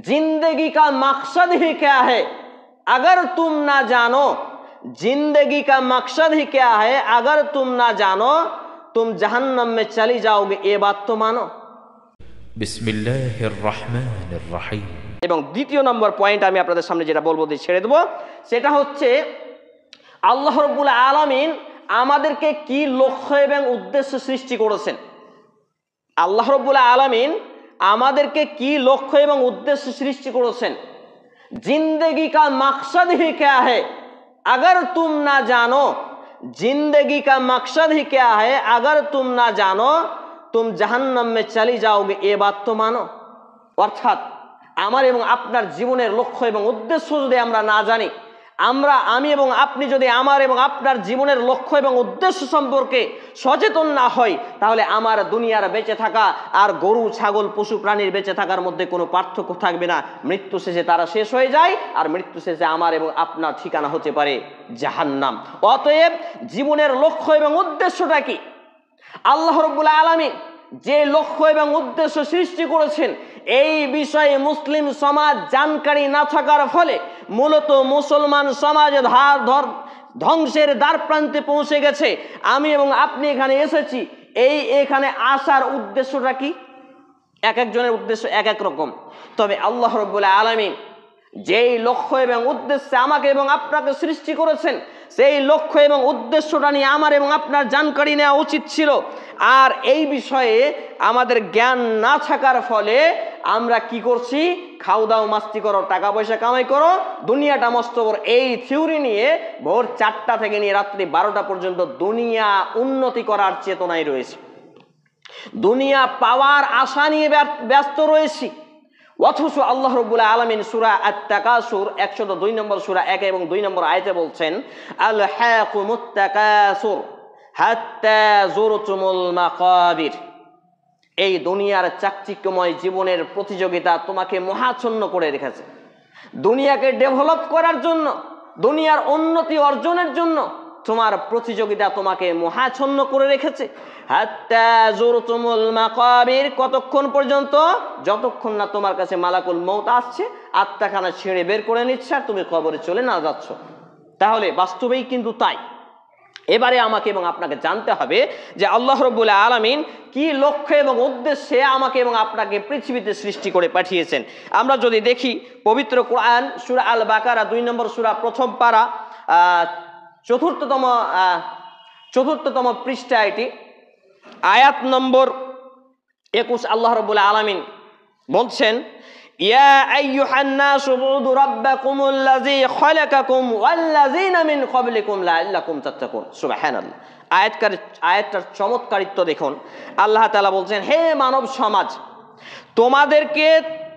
जिंदगी का मकसद ही क्या है अगर तुम ना जानो, जिंदगी का मकसद ही क्या है अगर तुम ना जानो तुम जहन्नम में चली जाओगे, ये बात तो मानो। বিসমিল্লাহির রহমানির রহিম। এবং দ্বিতীয় নম্বর পয়েন্ট আমি আপনাদের সামনে যেটা বলবো দিয়ে ছেড়ে দেবো, সেটা হচ্ছে আল্লাহ রাব্বুল আলামিন আমাদেরকে কি লক্ষ্য এবং উদ্দেশ্য সৃষ্টি করেছেন। আল্লাহ রাব্বুল আলামিন আমাদেরকে কি লক্ষ্য এবং উদ্দেশ্য সৃষ্টি করেছেন। जिंदगी का मकसद ही क्या है अगर तुम ना जानो, जिंदगी का मकसद ही क्या है अगर तुम ना जानो तुम जहन्नम में चली जाओगे, ये बात तो मानो। অর্থাৎ আমার এবং আপনার জীবনের লক্ষ্য এবং উদ্দেশ্য যদি আমরা না জানি, আমি এবং আপনি যদি আমার এবং আপনার জীবনের লক্ষ্য এবং উদ্দেশ্য সম্পর্কে সচেতন না হই, তাহলে আমার দুনিয়ার বেঁচে থাকা আর গরু ছাগল পশু প্রাণীর বেঁচে থাকার মধ্যে কোনো পার্থক্য থাকবে না। মৃত্যু শেষে তারা শেষ হয়ে যায়, আর মৃত্যু শেষে আমার এবং আপনার ঠিকানা হতে পারে জাহান্নাম। অতএব জীবনের লক্ষ্য এবং উদ্দেশ্যটা কি? আল্লাহ রাব্বুল আলামিন যে লক্ষ্য এবং উদ্দেশ্য সৃষ্টি করেছেন, এই বিষয়ে মুসলিম সমাজ জানকারি না থাকার ফলে মূলত মুসলমান সমাজে ধ্বংসের দ্বার প্রান্তে পৌঁছে গেছে। আমি এবং আপনি এখানে এসেছি, এখানে আসার উদ্দেশ্যটা কি? এক একজনের উদ্দেশ্য এক এক রকম। তবে আল্লাহ রাব্বুল আলামিন যেই লক্ষ্য এবং উদ্দেশ্যে আমাকে এবং আপনাকে সৃষ্টি করেছেন, সেই লক্ষ্য এবং উদ্দেশ্যটা নিয়ে আমার এবং আপনার জানকারি নেওয়া উচিত ছিল। আর এই বিষয়ে আমাদের জ্ঞান না থাকার ফলে আমরা কি করছি? খাও দাও মাস্তি করো, টাকা পয়সা কামাই করো, দুনিয়াটা মস্ত করো, এই থিওরি নিয়ে ভোর 4টা থেকে নিয়ে রাত্রি 12টা পর্যন্ত দুনিয়া উন্নতি করার চেতনায় রয়েছে, দুনিয়া পাওয়ার আশা নিয়ে ব্যস্ত রয়েছি। অথচ আল্লাহ রাব্বুল আলামিন সূরা আত-তাকাসুর 102 নম্বর সূরা 1 এবং 2 নম্বর আয়াতে বলছেন, আল হাকুমুত তাকাসুর হাত্তা যুরতুমুল মাকাবির। এই দুনিয়ার চাকচিক্যময় জীবনের প্রতিযোগিতা তোমাকে মহাচ্ছন্ন করে রেখেছে। দুনিয়াকে ডেভেলপ করার জন্য, দুনিয়ার উন্নতি অর্জনের জন্য তোমার প্রতিযোগিতা তোমাকে মহাচ্ছন্ন করে রেখেছে। হাত্তা যুরতুমুল মাকাবির, কতক্ষণ পর্যন্ত? যতক্ষণ না তোমার কাছে মালাকুল মউত আসছে, আত্মাখানা ছেড়ে বের করে নিচ্ছে আর তুমি কবরে চলে না যাচ্ছ। তাহলে বাস্তবেই কিন্তু তাই। এবারে আমাকে এবং আপনাকে জানতে হবে যে আল্লাহ রাব্বুল আলামিন কি লক্ষ্য এবং উদ্দেশ্যে আমাকে এবং আপনাকে পৃথিবীতে সৃষ্টি করে পাঠিয়েছেন। আমরা যদি দেখি পবিত্র কোরআন সূরা আল বাকারা 2 নম্বর সূরা প্রথম পারা 4তম পৃষ্ঠা, এটি আয়াত নম্বর 21 আল্লাহ রাব্বুল আলামিন বলছেন, ইয়া আইয়ুহান নাসু উবুদু রাব্বাকুমুল্লাযী খালাকাকুম ওয়াল্লাযীনা মিন ক্বাবলিকুম লাআল্লাকুম তাত্তাকুন। সুবহানাল্লাহ। আয়াতটার চমৎকারিত্ব দেখুন। আল্লাহ তাআলা বলছেন, হে মানব সমাজ,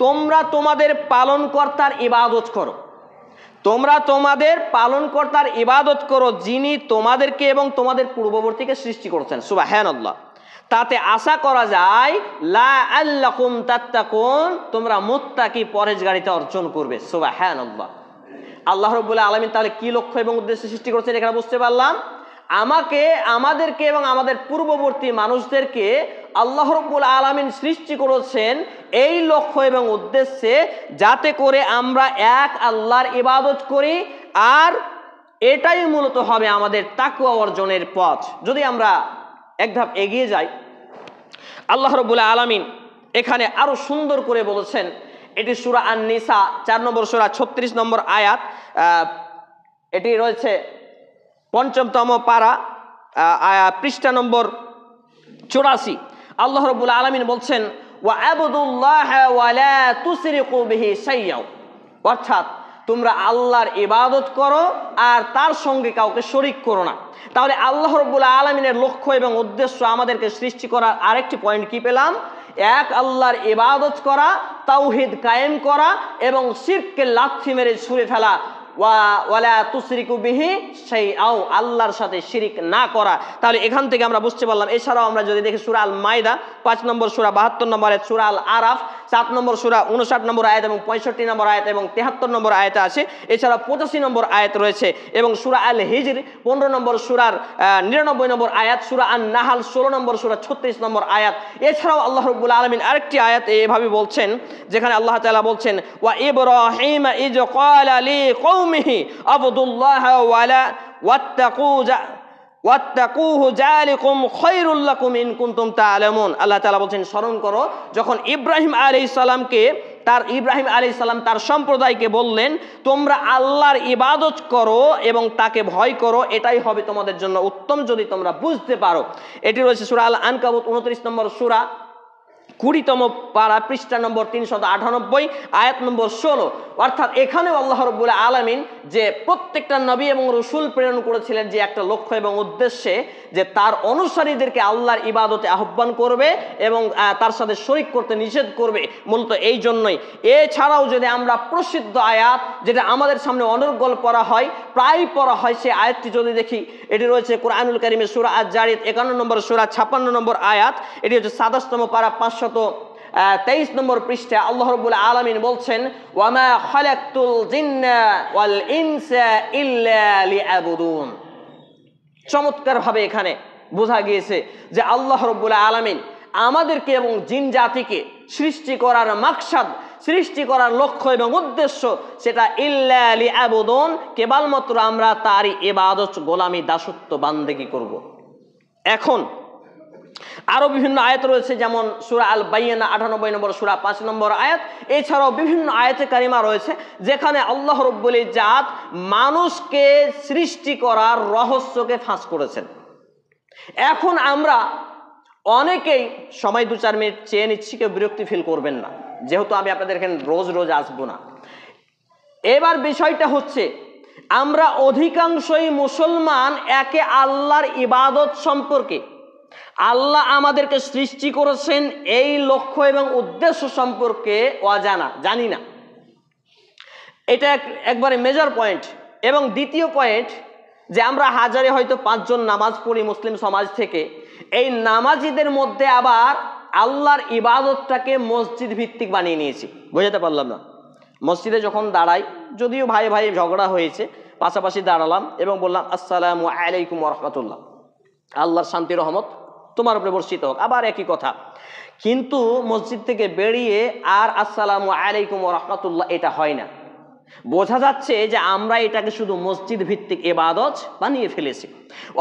তোমরা তোমাদের পালনকর্তার ইবাদত করো, তোমরা তোমাদের পালনকর্তার ইবাদত করো, যিনি তোমাদেরকে এবং তোমাদের পূর্ববর্তীকে সৃষ্টি করেছেন। সুবহানাল্লাহ। তাতে আশা করা যায় লাআল্লাকুম তাত্তাকুন, তোমরা মুত্তাকি পরহেজগারিতা অর্জন করবে। সুবহানাল্লাহ। আল্লাহ রাব্বুল আলামিন তাহলে কি লক্ষ্য এবং উদ্দেশ্য সৃষ্টি করেছেন এখানে বুঝতে পারলাম। আমাদেরকে এবং আমাদের পূর্ববর্তী মানুষদেরকে আল্লাহ রাব্বুল আলামিন সৃষ্টি করেছেন এই লক্ষ্য এবং উদ্দেশ্যে, যাতে করে আমরা এক আল্লাহর ইবাদত করি, আর এটাই মূলত হবে আমাদের তাকওয়া অর্জনের পথ। যদি আমরা এক ধাপ এগিয়ে যাই, আল্লাহ রাব্বুল আলামিন এখানে আরো সুন্দর করে বলেছেন। এটি সূরা আন-নিসা 4 নম্বর সূরা 36 নম্বর আয়াত, এটি রয়েছে 5তম পারা পৃষ্ঠা নম্বর 84। আল্লাহ রাব্বুল আলামিন বলছেন, ওয়া আবুদুল্লাহা ওয়া লা তুশরিকু বিহি শাইয়্যা, অর্থাৎ তোমরা আল্লাহর ইবাদত করো আর তার সঙ্গে কাউকে শরীক করো না। তাহলে আল্লাহ রাব্বুল আলামিনের লক্ষ্য এবং উদ্দেশ্য আমাদেরকে সৃষ্টি করার আরেকটি পয়েন্ট কি পেলাম? এক আল্লাহর ইবাদত করা, তাওহীদ কায়েম করা এবং শিরককে লাথি মেরে ছুঁড়ে ফেলা। ওয়ালা তুশরিকু বিহি শাইআ, আল্লাহর সাথে শিরিক না করা। তাহলে এখান থেকে আমরা বুঝতে পারলাম। এছাড়াও আমরা যদি দেখি সূরা আল মাইদা 5 নম্বর সূরা 72 নম্বর আয়াত, সূরা আল আরাফ 7 নম্বর সূরা 59 নম্বর আয়াত এবং 65 নম্বর আয়াত এবং 73 নম্বর আয়াতে আছে। এছাড়া 85 নম্বর আয়াত রয়েছে এবং সূরা আল হিজর 15 নম্বর সূরার 99 নম্বর আয়াত, সূরা আন-নাহাল 16 নম্বর সূরা 36 নম্বর আয়াত। এছাড়াও আল্লাহ রাব্বুল আলামিন আরেকটি আয়াত এভাবে বলছেন, যেখানে আল্লাহ তাআলা বলছেন ওয়া ইব্রাহিম ইয ক্বালা লিকওমিহি আবুদুল্লাহ ওয়ালা ওয়াত্তাকুহু যালিকুম খায়রুল লাকুম ইন কুনতুম তা'লামুন। আল্লাহ তাআলা বলছেন, স্মরণ করো যখন ইব্রাহিম আলাইহিস সালাম তার সম্প্রদায়কে বললেন, তোমরা আল্লাহর ইবাদত করো এবং তাকে ভয় করো, এটাই হবে তোমাদের জন্য উত্তম যদি তোমরা বুঝতে পারো। এটি রয়েছে সূরা আল আনকাবুত 29 নম্বর সূরা 20তম পারা পৃষ্ঠা নম্বর 398 আয়াত নম্বর 16। অর্থাৎ এখানেও আল্লাহ রাব্বুল আলামিন যে প্রত্যেকটা নবী এবং রাসূল প্রেরণ করেছিলেন যে একটা লক্ষ্য এবং উদ্দেশ্যে, যে তার অনুসারীদেরকে আল্লাহর ইবাদতে আহ্বান করবে এবং তার সাথে শরীক করতে নিষেধ করবে, মূলত এই জন্যই। এছাড়াও যদি আমরা প্রসিদ্ধ আয়াত যেটা আমাদের সামনে অনর্গল পড়া হয়, প্রায় পড়া হয়, সে আয়াতটি যদি দেখি, এটি রয়েছে কোরআনুল কারীমের সূরা আজ-জারিয়াত 51 নম্বর সূরা 56 নম্বর আয়াত। এটি হচ্ছে 27তম পারা 523 নম্বর পৃষ্ঠা। আল্লাহ রাব্বুল আলামিন বলছেন, ওয়ামা খালাকতুল জিন্না ওয়াল ইনসা ইল্লা লিয়াবুদুন। চমৎকার ভাবে এখানে বোঝা গিয়েছে যে আল্লাহ রাব্বুল আলামিন আমাদেরকে এবং জিন জাতিকে সৃষ্টি করার মাকসাদ, সৃষ্টি করার লক্ষ্য এবং উদ্দেশ্য, সেটা ইল্লা লিয়াবুদুন, কেবলমাত্র আমরা তারই ইবাদত, গোলামি, দাসত্ব, বান্দেগি করব। এখন আরো বিভিন্ন আয়াত রয়েছে, যেমন সূরা আল বাইয়িনা 98 নম্বর সূরা 5 নম্বর আয়াত। এছাড়াও বিভিন্ন আয়াতে কারিমা রয়েছে যেখানে আল্লাহ রাব্বুল ইজ্জাত মানুষকে সৃষ্টি করার রহস্যকে ফাঁস করেছেন। এখন আমরা অনেকেই সময় 2-4 মিনিট চেয়ে নিচ্ছি, কেউ বিরক্তি ফিল করবেন না, যেহেতু আমি আপনাদের এখানে রোজ রোজ আসবো না। এবার বিষয়টা হচ্ছে, আমরা অধিকাংশই মুসলমান একে আল্লাহর ইবাদত সম্পর্কে, আল্লাহ আমাদেরকে সৃষ্টি করেছেন এই লক্ষ্য এবং উদ্দেশ্য সম্পর্কে অজানা, জানি না। এটা একবারে মেজর পয়েন্ট। এবং দ্বিতীয় পয়েন্ট, যে আমরা হাজারে হয়তো 5 জন নামাজ পড়ি মুসলিম সমাজ থেকে, এই নামাজিদের মধ্যে আবার আল্লাহর ইবাদতটাকে মসজিদ ভিত্তিক বানিয়ে নিয়েছি। বোঝাতে পারলাম না? মসজিদে যখন দাঁড়াই, যদিও ভাই ভাই ঝগড়া হয়েছে, পাশাপাশি দাঁড়ালাম এবং বললাম আসসালামু আলাইকুম ওয়া রাহমাতুল্লাহ, আল্লাহর শান্তি রহমত তোমার উপরে বর্ষিত হোক, আবার একই কথা। কিন্তু মসজিদ থেকে বেরিয়ে আর আসসালামু আলাইকুম ওয়া রাহমাতুল্লাহ এটা হয় না। বোঝা যাচ্ছে যে আমরা এটাকে শুধু মসজিদ ভিত্তিক ইবাদত বানিয়ে ফেলেছি।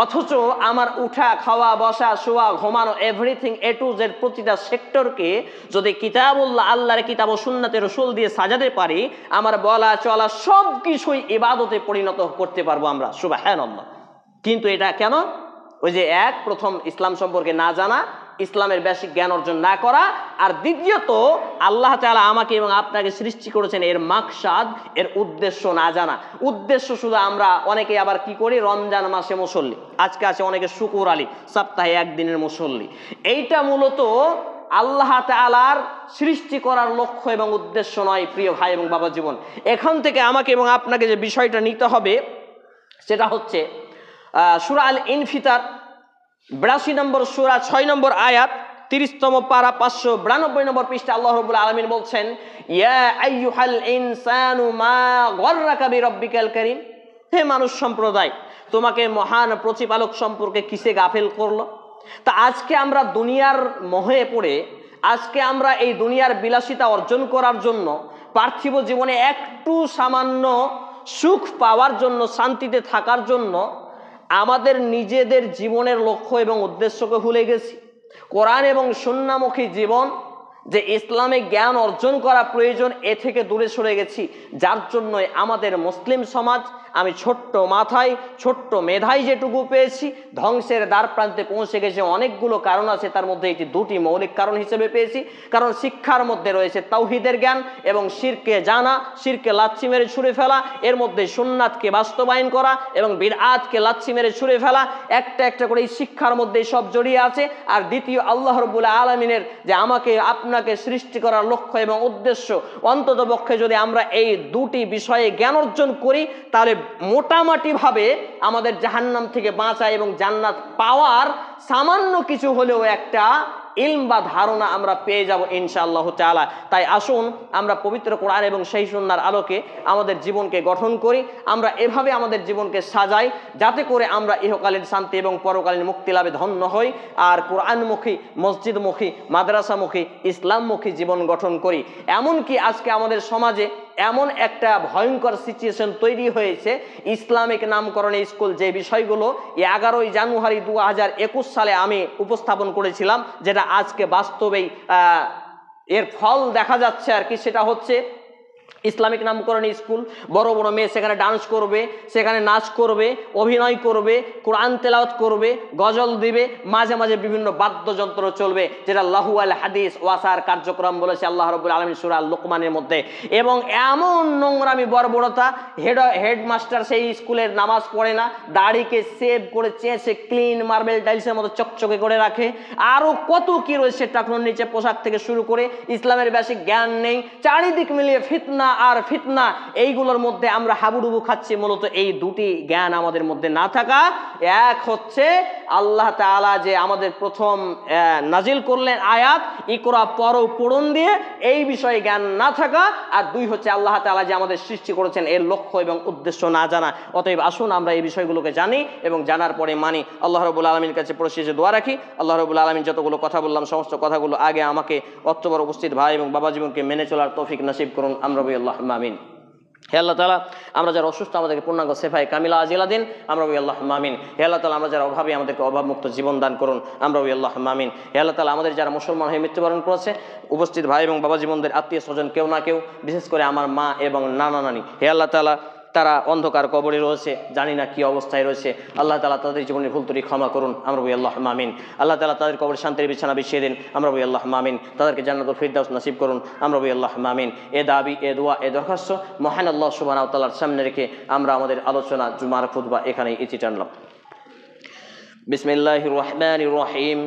অথচ আমার উঠা, খাওয়া, বসা, শোয়া, ঘুমানো, এভরিথিং এ টু জেড প্রতিটা সেক্টরকে যদি কিতাবুল্লাহ, আল্লাহর কিতাব ও সুন্নাতে রাসূল দিয়ে সাজাতে পারি, আমার বলা চলা সব কিছুই ইবাদতে পরিণত করতে পারবো আমরা, সুবহানাল্লাহ। কিন্তু এটা কেন? ওই যে প্রথম ইসলাম সম্পর্কে না জানা, ইসলামের বেসিক জ্ঞান অর্জন না করা, আর দ্বিতীয়ত আল্লাহ তাআলা আমাকে এবং আপনাকে সৃষ্টি করেছেন এর মাকসাদ, এর উদ্দেশ্য না জানা। উদ্দেশ্য শুধু আমরা অনেকে আবার কি করি, রমজান মাসে মুসল্লি, আজকে আছে অনেকে শুকুর আলী, সপ্তাহে 1 দিনের মুসল্লি। এইটা মূলত আল্লাহ তাআলার সৃষ্টি করার লক্ষ্য এবং উদ্দেশ্য নয়। প্রিয় ভাই এবং বাবা জীবন, এখান থেকে আমাকে এবং আপনাকে যে বিষয়টা নিতে হবে সেটা হচ্ছে সূরা আল ইনফিতার 82 নম্বর সূরা 6 নম্বর আয়াত, 30তম পারা 592 নম্বর পৃষ্ঠা। আল্লাহ রাব্বুল আলামিন বলছেন, ইয়া আইয়ুহাল ইনসানু মা গররাকা বিরাব্বিকাল কারীম। হে মানুষ সম্প্রদায়, তোমাকে মহান প্রতিপালক সম্পর্কে কিসে গাফেল করলো? তা আজকে আমরা দুনিয়ার মোহে পড়ে, আজকে আমরা এই দুনিয়ার বিলাসিতা অর্জন করার জন্য, পার্থিব জীবনে একটু সামান্য সুখ পাওয়ার জন্য, শান্তিতে থাকার জন্য আমাদের নিজেদের জীবনের লক্ষ্য এবং উদ্দেশ্যকে ভুলে গেছি। কোরআন এবং সুন্নাহমুখী জীবন, যে ইসলামিক জ্ঞান অর্জন করা প্রয়োজন, এ থেকে দূরে সরে গেছি। যার জন্যই আমাদের মুসলিম সমাজ, আমি ছোট্ট মাথায়, ছোট্ট মেধায় যেটুকু পেয়েছি, ধ্বংসের দ্বার প্রান্তে পৌঁছে গেছে। অনেকগুলো কারণ আছে, তার মধ্যে এটি 2টি মৌলিক কারণ হিসেবে পেয়েছি। কারণ শিক্ষার মধ্যে রয়েছে তাওহীদের জ্ঞান এবং শিরকে জানা, শিরকে লাচ্ছি মেরে ছুঁড়ে ফেলা, এর মধ্যে সুন্নাতকে বাস্তবায়ন করা এবং বিদআতকে লাচ্ছি মেরে ছুঁড়ে ফেলা। একটা একটা করে এই শিক্ষার মধ্যে সব জড়িয়ে আছে। আর দ্বিতীয়, আল্লাহ রাব্বুল আলামিনের যে আমাকে আপনাকে সৃষ্টি করার লক্ষ্য এবং উদ্দেশ্য, অন্ততপক্ষে যদি আমরা এই 2টি বিষয়ে জ্ঞান অর্জন করি, তাহলে মোটামুটিভাবে আমাদের জাহান্নাম থেকে বাঁচা এবং জান্নাত পাওয়ার সামান্য কিছু হলেও একটা ইলম বা ধারণা আমরা পেয়ে যাব ইনশাআল্লাহ তাআলা। তাই আসুন আমরা পবিত্র কোরআন এবং সেই সুন্নাহর আলোকে আমাদের জীবনকে গঠন করি, আমরা এভাবে আমাদের জীবনকে সাজাই যাতে করে আমরা ইহকালীন শান্তি এবং পরকালীন মুক্তি লাভে ধন্য হই, আর কোরআনমুখী, মসজিদমুখী, মাদ্রাসামুখী, ইসলামমুখী জীবন গঠন করি। এমনকি আজকে আমাদের সমাজে এমন একটা ভয়ঙ্কর সিচুয়েশন তৈরি হয়েছে, ইসলামিক নামকরণে স্কুল যে বিষয়গুলো 11ই জানুয়ারি 2021 সালে আমি উপস্থাপন করেছিলাম, যেটা আজকে বাস্তবেই এর ফল দেখা যাচ্ছে আর কি, সেটা হচ্ছে ইসলামিক নামকরণে স্কুল, বড় বড় মেয়ে সেখানে ডান্স করবে, সেখানে নাচ করবে, অভিনয় করবে, কোরআন তেলাওয়াত করবে, গজল দিবে, মাঝে মাঝে বিভিন্ন বাদ্যযন্ত্র চলবে, যেটা লাহু আল হাদিস ওয়াসার কার্যক্রম বলেছে আল্লাহ রাব্বুল আলামিন সূরা লোকমানের মধ্যে। এবং এমন নোংরামি বর্বরতা, হেডমাস্টার সেই স্কুলের নামাজ পড়ে না, দাড়িকে সেভ করে চেঁচে ক্লিন মার্বেল টাইলসের মতো চকচকে করে রাখে, আরো কত কি রয়েছে, টাকনোর নিচে পোশাক থেকে শুরু করে ইসলামের বেশি জ্ঞান নেই, চারিদিক মিলিয়ে ফিতনা আর ফিতনা, এইগুলোর মধ্যে আমরা হাবুডুবু খাচ্ছি। মূলত এই দুটি জ্ঞান আমাদের মধ্যে না থাকা, এক হচ্ছে আল্লাহ তাআলা যে আমাদের প্রথম নাজিল করলেন আয়াত ইকরা পড়ো পড়ুন দিয়ে, এই বিষয়ে জ্ঞান না থাকা, আর দুই হচ্ছে আল্লাহ তাআলা যে আমাদের সৃষ্টি করেছেন এর লক্ষ্য এবং উদ্দেশ্য না জানা। অতএব আসুন আমরা এই বিষয়গুলোকে জানি এবং জানার পরে মানি। আল্লাহ রাব্বুল আলামিনের কাছে পরিশেষে দোয়া রাখি, আল্লাহ রাব্বুল আলামিন যতগুলো কথা বললাম সমস্ত কথাগুলো আগে আমাকে অক্টোবর উপস্থিত ভাই এবং বাবা জীবনকে মেনে চলার তৌফিক নসিব করুন, আমরা বলি আল্লাহুম্মা আমিন। হে আল্লাহ তাআলা, আমরা যারা অসুস্থ আমাদেরকে পূর্ণাঙ্গ সেফায়ে কামিলা আজিলা দিন, আমরা বলি আল্লাহুম্মা আমিন। হে আল্লাহ তাআলা, আমরা যারা অভাবী আমাদেরকে অভাবমুক্ত জীবন দান করুন, আমরা বলি আল্লাহুম্মা আমিন। হে আল্লাহ তাআলা, আমাদের যারা মুসলমান হয়ে মৃত্যুবরণ করেছে, উপস্থিত ভাই এবং বাবা জীবনদের আত্মীয় স্বজন কেউ না কেউ, বিশেষ করে আমার মা এবং নানা নানি, হে আল্লাহ তাআলা তারা অন্ধকার কবরে রয়েছে, জানি না কি অবস্থায় রয়েছে, আল্লাহ তাআলা তাদের জীবনের ভুল ত্রুটি ক্ষমা করুন, আমরা বলি আল্লাহুম্মা আমিন। আল্লাহ তাআলা তাদের কবরে শান্তির বিছানা বিছিয়ে দিন, আমরা বলি আল্লাহুম্মা আমিন। তাদেরকে জান্নাতুল ফিরদাউস নসিব করুন, আমরা বলি আল্লাহুম্মা আমিন। এ দাবি, এ দোয়া, এ দরখাস্ত মহান আল্লাহ সুবহানাহু ওয়া তাআলার সামনে রেখে আমরা আমাদের আলোচনা জুমার খুতবা এখানেই ইতি টানলাম। বিসমিল্লাহির রহমানির রহিম।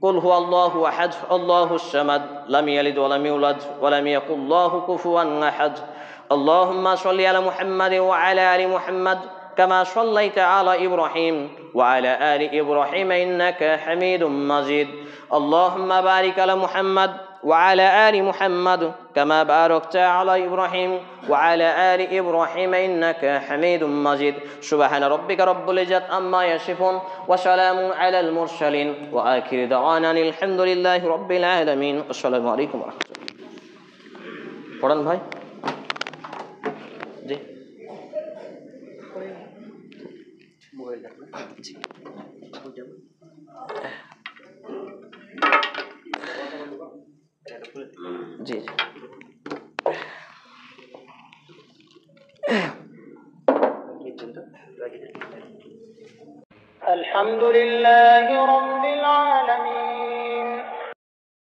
কুল হুয়াল্লাহু আহাদ, আল্লাহুস সামাদ, লাম ইয়ালিদ ওয়া লাম ইউলাদ ওয়া লাম ইয়াকুল লাহু কুফুয়ান আহাদ। اللهم صل على محمد وعلى آل محمد كما صليت على إبراهيم وعلى آل إبراهيم إنك حميد مجيد. اللهم بارك على محمد وعلى آل محمد كما باركت على إبراهيم وعلى آل إبراهيم إنك حميد مجيد. سبحان ربك رب العزة عما يصفون وسلام على المرسلين وآخر دعوانا الحمد لله رب العالمين. السلام عليكم ورحمة الله. পড়ান ভাই। জি জি জি الحمد لله رب العالمين.